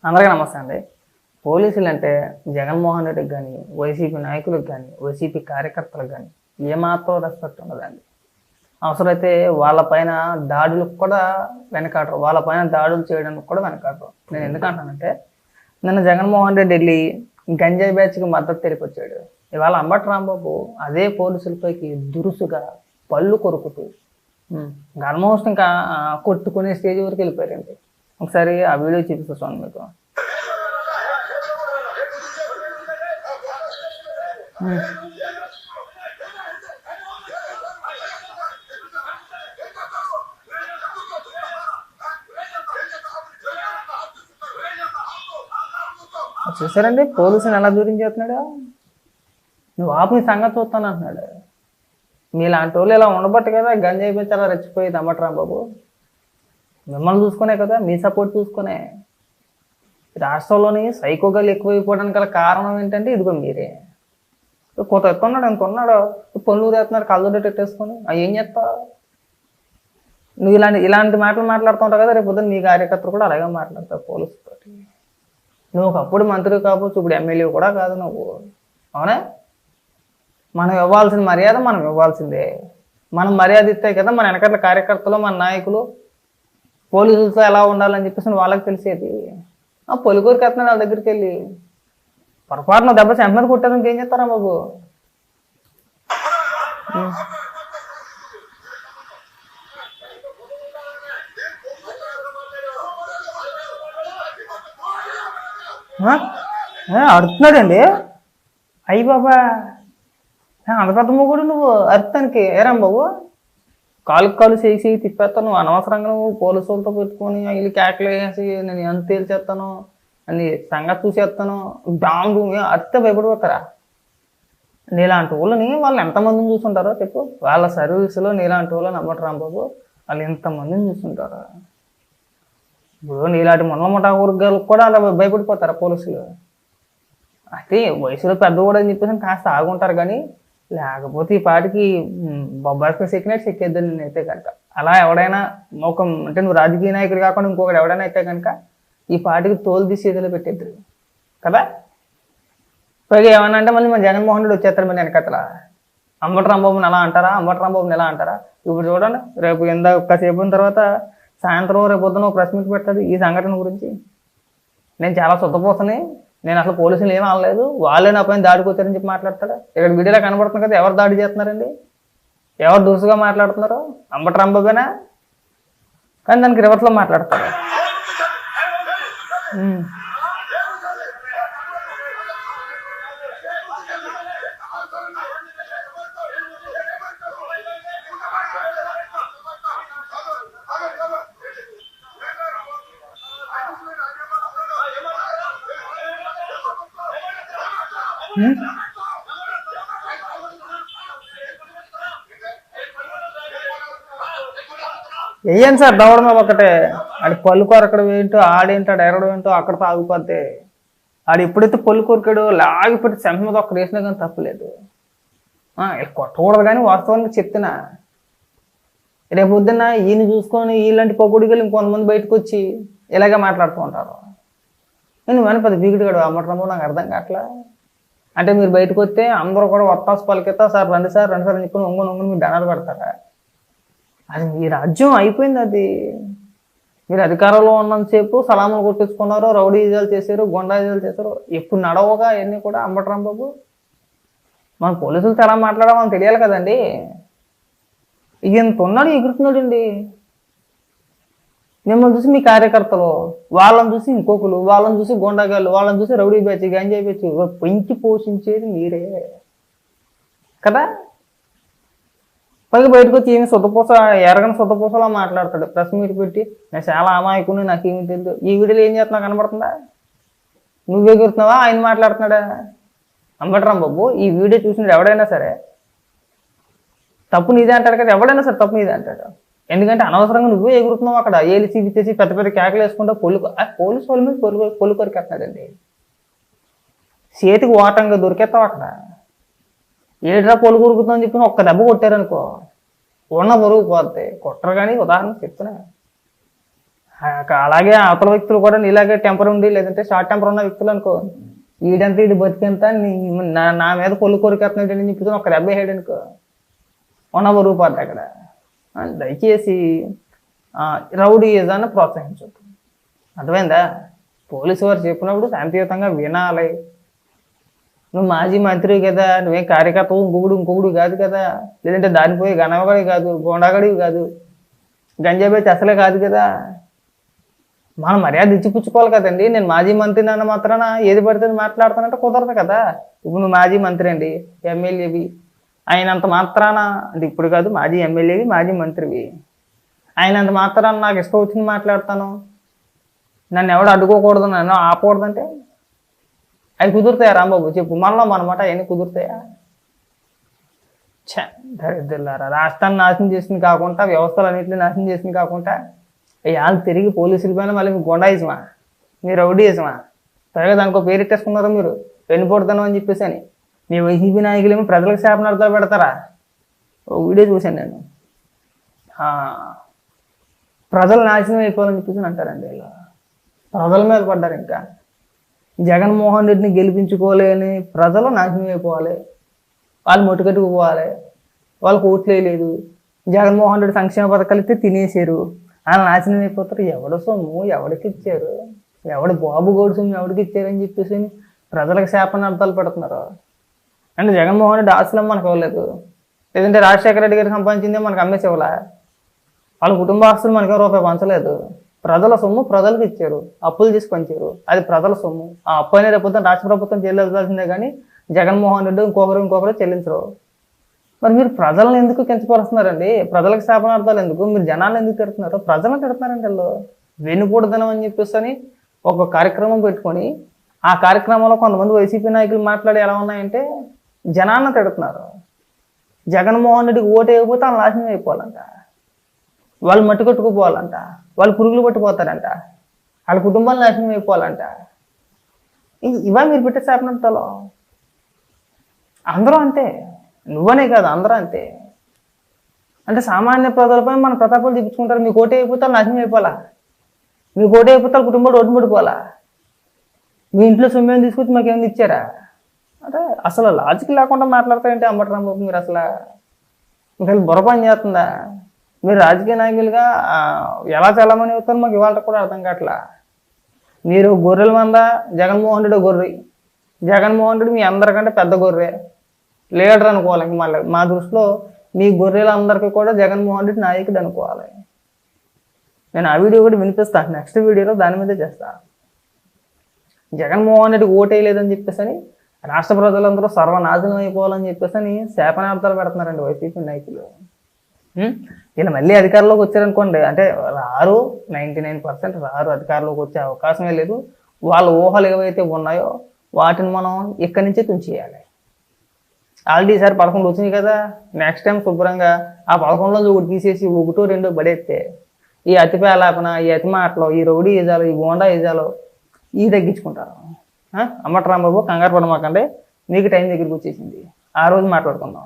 అందరికీ నమస్తే అండి. పోలీసులు అంటే జగన్మోహన్ రెడ్డికి కానీ, వైసీపీ నాయకులకు కానీ, వైసీపీ కార్యకర్తలకు కానీ ఏమాత్రం రెస్పెక్ట్ ఉండదండి. అవసరమైతే వాళ్ళపైన దాడులకు కూడా వెనకాడరు, వాళ్ళపైన దాడులు చేయడానికి కూడా వెనకాడరు. నేను ఎందుకంటానంటే, నిన్న జగన్మోహన్ రెడ్డి వెళ్ళి గంజాయి బ్యాచ్కి మద్దతు తెలిపొచ్చాడు. ఇవాళ అంబటి రాంబాబు అదే పోలీసులపైకి దురుసుగా పళ్ళు కొరుకుతూ ఆల్మోస్ట్ ఇంకా కొట్టుకునే స్టేజ్ వరకు వెళ్ళిపోయారండి. ఒకసారి ఆ వీడియో చూపిస్తాను మీకు. చూసారండి పోలీసుని ఎలా దూరం చేస్తున్నాడు. నువ్వు ఆపు నీ సంగతి చూస్తాను అంటున్నాడు. మీలాంటి వాళ్ళు ఇలా ఉండబట్టు కదా గంజాయి పెంచి అలా రెచ్చిపోయేది అంబటి రాంబాబు. మిమ్మల్ని చూసుకునే కదా, మీ సపోర్ట్ చూసుకునే. రాష్ట్రంలోని సైకోగాలు ఎక్కువైపోవడానికి గల కారణం ఏంటంటే ఇదిగో మీరే. కొత్త ఎత్తున్నాడు, ఎంత ఉన్నాడు, పనులు తెస్తున్నాడు, కళ్ళు పెట్టేసుకొని ఏం చేస్తావు నువ్వు? ఇలాంటి మాటలు మాట్లాడుతూ ఉంటావు కదా, రేపు పొద్దున్న నీ కార్యకర్తలు కూడా అలాగే మాట్లాడతావు పోలీసుతో. నువ్వు ఒకప్పుడు మంత్రి కావచ్చు, ఇప్పుడు ఎమ్మెల్యే కూడా కాదు నువ్వు, అవునా? మనం ఇవ్వాల్సిన మర్యాద మనం ఇవ్వాల్సిందే. మనం మర్యాద ఇస్తే కదా మన వెనకట్ల కార్యకర్తలు, మన నాయకులు పోలీసులతో ఎలా ఉండాలని చెప్పేసి వాళ్ళకి తెలిసేది. పొలికూరికి వెళ్తున్నాడు వాళ్ళ దగ్గరికి వెళ్ళి. పొరపాటున దెబ్బ చెంప కొట్టారు, ఇంకేం చేస్తారా బాబు? అడుగుతున్నాడండి. అయ్యి బాబా, అంత పెద్ద మొగుడు నువ్వు అర్థానికి ఏరాం బాబు? కాలు చేసి తిప్పేస్తాను, అనవసరంగా నువ్వు పోలీసు వాళ్ళతో పెట్టుకొని వీళ్ళు కేకలు వేసి నేను ఎంత తేల్చేస్తాను అని సంగతి చూసేస్తాను డామ్ అర్థ భయపడిపోతారా? నీలాంటి వాళ్ళని వాళ్ళు ఎంతమందిని చూసుంటారో చెప్పు. వాళ్ళ సర్వీసులో నీలాంటి వాళ్ళని అంబటి రాంబాబు వాళ్ళు ఎంతమందిని చూసుంటారు. ఇప్పుడు నీలాంటి ముఠా వర్గాలకు కూడా అలా భయపడిపోతారా పోలీసులు? అయితే వయసులో పెద్ద కూడా అని చెప్పేసి కాస్త ఆగుంటారు, కానీ లేకపోతే ఈ పాటికి బొబ్బాయికి సెక్కినట్టు సెక్కేద్దాను నేనైతే కనుక. అలా ఎవడైనా అంటే నువ్వు రాజకీయ నాయకుడు కాకుండా ఇంకొకటి ఎవడైనా అయితే కనుక ఈ పాటికి తోలు తీసి ఏదో పెట్టేద్దరు కదా. పైగా ఏమన్నా అంటే మళ్ళీ మన జగన్మోహన్ రెడ్డి వచ్చేస్తారు మళ్ళీ వెనకతల. అంబటి రాంబాబుని ఎలా అంటారా, అంబటి రాంబాబుని ఎలా అంటారా? ఇప్పుడు చూడండి, రేపు ఒక్కసేపు తర్వాత సాయంత్రం రేపు పొద్దున ఒక ప్రెస్ మీట్ పెడతాడు ఈ సంఘటన గురించి. నేను చాలా శుద్ధపోసని, నేను అసలు పోలీసులు ఏం అనలేదు, వాళ్ళే నా పైన దాడికి వచ్చారని చెప్పి మాట్లాడతాడు. ఇక్కడ వీడియోలో కనబడుతుంది కదా, ఎవరు దాడి చేస్తున్నారండి, ఎవరు దురుసుగా మాట్లాడుతున్నారు? అంబటి రాంబాబేనా? కానీ దానికి రివర్స్లో మాట్లాడతారు. వెయ్యండి సార్ దవడం ఒకటే. ఆడి పళ్ళు కొరకడం ఏంటో, ఆడేంటాడు ఎరగడం ఏంటో అక్కడ తాగిపోతే. ఆడు ఎప్పుడైతే పళ్ళు కొరికాడో లాగిపెట్టి సెంట మీద ఒక్కడ వేసినా కానీ తప్పలేదు. కొట్టకూడదు కానీ వాస్తవానికి చెప్తున్నా. రేపు పొద్దున్న ఈయన చూసుకొని ఇలాంటి పొగుడిగలు ఇంకొంతమంది బయటకు వచ్చి ఇలాగే మాట్లాడుతూ ఉంటారు. నేను మన పెద్ద బీగుడుగాడు అంబటి రాంబాబు, నాకు అర్థం కావట్లా. అంటే మీరు బయటకు వస్తే అందరూ కూడా వత్తాసు పలికితా, సార్ రండి సార్ అని చెప్పి ఒంగుని మీరు దండాలు పెడతారా? అది మీ రాజ్యం అయిపోయింది. అది మీరు అధికారంలో ఉన్నంతసేపు సలాములు కొట్టించుకున్నారు, రౌడీజాలు చేశారు, గుండాయిజాలు చేశారు. ఎప్పుడు నడవగా అవన్నీ కూడా అంబటి రాంబాబు. మన పోలీసులతో ఎలా మాట్లాడాలో మనకు తెలియాలి కదండి. ఇంత ఉన్నాడు, ఎగురుతున్నాడు అండి. మిమ్మల్ని చూసి మీ కార్యకర్తలు, వాళ్ళని చూసి ఇంకొకరు, వాళ్ళని చూసి గుండాగాళ్ళు, వాళ్ళని చూసి రౌడీ బ్యాచ్, గంజాయి బ్యాచ్ పెంచి పోషించేది మీరే కదా. పైగా బయటకు వచ్చి ఏమి శుద్ధపూస, ఎరగని శుద్ధపూసలా మాట్లాడతాడు ప్రెస్ మీట్ పెట్టి. నేను చాలా అమాయకుని, నాకేమి తెలియదు. ఈ వీడియోలో ఏం చేస్తున్నా కనబడుతుందా? నువ్వు ఎగురుతున్నావా, ఆయన మాట్లాడుతున్నాడా? అంబటి రాంబాబు ఈ వీడియో చూసినప్పుడు ఎవడైనా సరే తప్పు నీదే అంటాడు కదా, ఎవడైనా సరే తప్పు నీదే అంటాడు. ఎందుకంటే అనవసరంగా నువ్వే ఎగురుతున్నావు అక్కడ, ఏలి చూపించేసి పెద్ద పెద్ద కేకలు వేసుకుంటా పోలీసు వాళ్ళ మీద పొల్లు కొరికేస్తున్నాడండి. చేతికి ఓటంగా దొరికేస్తావు అక్కడ. ఏడ్రా పొలు కొరుకుతుందని చెప్పి ఒక్క దెబ్బ కొట్టారనుకో ఉన్న బరువు పోతే కొట్టరు. కానీ ఉదాహరణ చెప్తున్నా అలాగే అవతల వ్యక్తులు కూడా నీలాగే టెంపర్ ఉండి లేదంటే షార్ట్ టెంపర్ ఉన్న వ్యక్తులు అనుకో, వీడంతా వీడి బతికెంత నా మీద పొల్లు కొరికేస్తున్నాడు అని చెప్పి ఒక దెబ్బ వేయడు అనుకో, ఉన్న రూపాయలు అక్కడ. దయచేసి రౌడీయిజాన్ని ప్రోత్సహించద్దు. అర్థమైందా? పోలీసు వారు చెప్పినప్పుడు శాంతియుతంగా వినాలి. నువ్వు మాజీ మంత్రి కదా, నువ్వేం కార్యకర్తవు ఇంకొకడు కాదు కదా, లేదంటే దానిపోయి గణవగడి కాదు, గోండాగడివి కాదు, గంజాబేచి అసలే కాదు కదా. మనం మర్యాద ఇచ్చిపుచ్చుకోవాలి కదండి. నేను మాజీ మంత్రి అన్న మాత్రాన ఏది పడితే మాట్లాడుతానంటే కుదరదు కదా. ఇప్పుడు నువ్వు మాజీ మంత్రి అండి, ఎమ్మెల్యేవి అయినంత మాత్రాన, అంటే ఇప్పుడు కాదు, మాజీ ఎమ్మెల్యేవి మాజీ మంత్రివి అయినంత మాత్రాన నాకు ఇష్టం వచ్చింది మాట్లాడతాను, నన్ను ఎవడు అడ్డుకోకూడదు, నన్ను ఆపకూడదంటే అవి కుదురుతాయా రాంబాబు? చెప్పు, మనలో మనమాట అవన్నీ కుదురుతాయా? దరిద్రులారా, రాష్ట్రాన్ని నాశనం చేసింది కాకుండా, వ్యవస్థలన్నింటినీ నాశనం చేసింది కాకుండా, వాళ్ళు తిరిగి పోలీసుల పైన మళ్ళీ మీకు గుండాయిజమా, మీరు రౌడీయిజమా, పైగా దానికో పేరు ఇట్టేసుకున్నారు మీరు వెన్నుపోడుతాను అని చెప్పేసి అని. మీ వైసీపీ నాయకులేమో ప్రజలకు శాపనార్థాలు పెడతారా? ఓ వీడియో చూశాను నేను, ప్రజలు నాశనం అయిపోవాలని చెప్పేసి అంటారండి. ఇలా ప్రజల మీద పడ్డారు. ఇంకా జగన్మోహన్ రెడ్డిని గెలిపించుకోలేని ప్రజలు నాశనం అయిపోవాలి, వాళ్ళు మొట్టుకట్టుకుపోవాలి, వాళ్ళకు ఓట్లు వేయలేదు, జగన్మోహన్ రెడ్డి సంక్షేమ పథకాలు ఇస్తే తినేసారు, వాళ్ళు నాశనం అయిపోతారు. ఎవడ సొమ్ము ఎవడికి ఇచ్చారు, ఎవడు బాబు గోడు సొమ్ము ఎవడికి ఇచ్చారని చెప్పేసి ప్రజలకు శాపనార్థాలు పెడుతున్నారు. అంటే జగన్మోహన్ రెడ్డి ఆస్తులం మనకు ఇవ్వలేదు, లేదంటే రాజశేఖర రెడ్డి గారికి సంపాదించిందే మనకు అమ్మేసి ఇవ్వలే, వాళ్ళ కుటుంబ ఆస్తులు మనకి రూపాయి పంచలేదు. ప్రజల సొమ్ము ప్రజలకు ఇచ్చారు, అప్పులు చేసి పంచారు, అది ప్రజల సొమ్ము. ఆ అప్పు అనేది రేపు రాష్ట్ర ప్రభుత్వం చెల్లించాల్సిందే కానీ జగన్మోహన్ రెడ్డి ఇంకొకరు చెల్లించరు. మరి మీరు ప్రజలను ఎందుకు కించపరుస్తున్నారండి? ప్రజలకు శాపనార్థాలు ఎందుకు? మీరు జనాలను ఎందుకు తిడుతున్నారు? ప్రజలను తిడుతున్నారండి. వాళ్ళు వెన్నుపూడదనం అని చెప్పేసి అని ఒక కార్యక్రమం పెట్టుకొని, ఆ కార్యక్రమంలో కొంతమంది వైసీపీ నాయకులు మాట్లాడి ఎలా ఉన్నాయంటే జనాలను తిడుతున్నారు. జగన్మోహన్ రెడ్డికి ఓటు వేయకపోతే వాళ్ళు నాశనం అయిపోవాలంట, వాళ్ళు మట్టి కొట్టుకుపోవాలంట, వాళ్ళు పురుగులు పట్టిపోతారంట, వాళ్ళ కుటుంబాలు నాశనం అయిపోవాలంట. ఇవా మీరు పెట్టే శాపనార్థాలు? అందరూ అంతే, నువ్వనే కాదు, అందరూ అంతే. అంటే సామాన్య ప్రజలపై మన ప్రతాపాలు చూపించుకుంటారు. మీకు ఓటు అయిపోతే నాశనం అయిపోవాలా, మీకు ఓటు అయిపోతే కుటుంబాలు ఓటు పడిపోవాలా, మీ ఇంట్లో సొమ్యం తీసుకొచ్చి మాకు ఏమైనా ఇచ్చారా? అంటే అసలు లాజిక్ లేకుండా మాట్లాడతాయంటే అంబటరాంబాబు మీరు. అసలు మీకు బుర్రపని చేస్తుందా? మీరు రాజకీయ నాయకులుగా ఎలా చల్లమని అవుతారో మాకు ఇవాళ కూడా అర్థం కావట్లా. మీరు గొర్రెల మంద, జగన్మోహన్ రెడ్డి గొర్రె, జగన్మోహన్ రెడ్డి మీ అందరికంటే పెద్ద గొర్రె, లీడర్ అనుకోవాలి. ఇంక మళ్ళీ మా దృష్టిలో మీ గొర్రెలందరికీ కూడా జగన్మోహన్ రెడ్డి నాయకుడు అనుకోవాలి. నేను ఆ వీడియో కూడా వినిపిస్తాను, నెక్స్ట్ వీడియోలో దాని మీదే చేస్తా. జగన్మోహన్ రెడ్డి ఓటు వేయలేదని చెప్పేసి అని రాష్ట్ర ప్రజలందరూ సర్వనాశనం అయిపోవాలని చెప్పేసి అని శాపనార్థాలు పెడుతున్నారండి వైసీపీ నాయకులు. ఇలా మళ్ళీ అధికారంలోకి వచ్చారనుకోండి, అంటే రారు, 99% రారు, అధికారంలోకి వచ్చే అవకాశమే లేదు. వాళ్ళ ఊహలు ఏవైతే ఉన్నాయో వాటిని మనం ఇక్కడి నుంచే తుంచేయాలి. ఆల్రెడీ ఈసారి 11 వచ్చినాయి కదా, నెక్స్ట్ టైం శుభ్రంగా ఆ 11లో ఒకటి తీసేసి 1, 2 పడేస్తే ఈ అతి పేలాపన, ఈ అతి మాటలు, ఈ రౌడీ ఈజాలు, ఈ గోండా ఈజాలు ఇవి తగ్గించుకుంటారు. అంబటరాంబాబు కంగారు పడమాకండి, మీకు టైం దగ్గరికి వచ్చేసింది, ఆ రోజు మాట్లాడుకుందాం.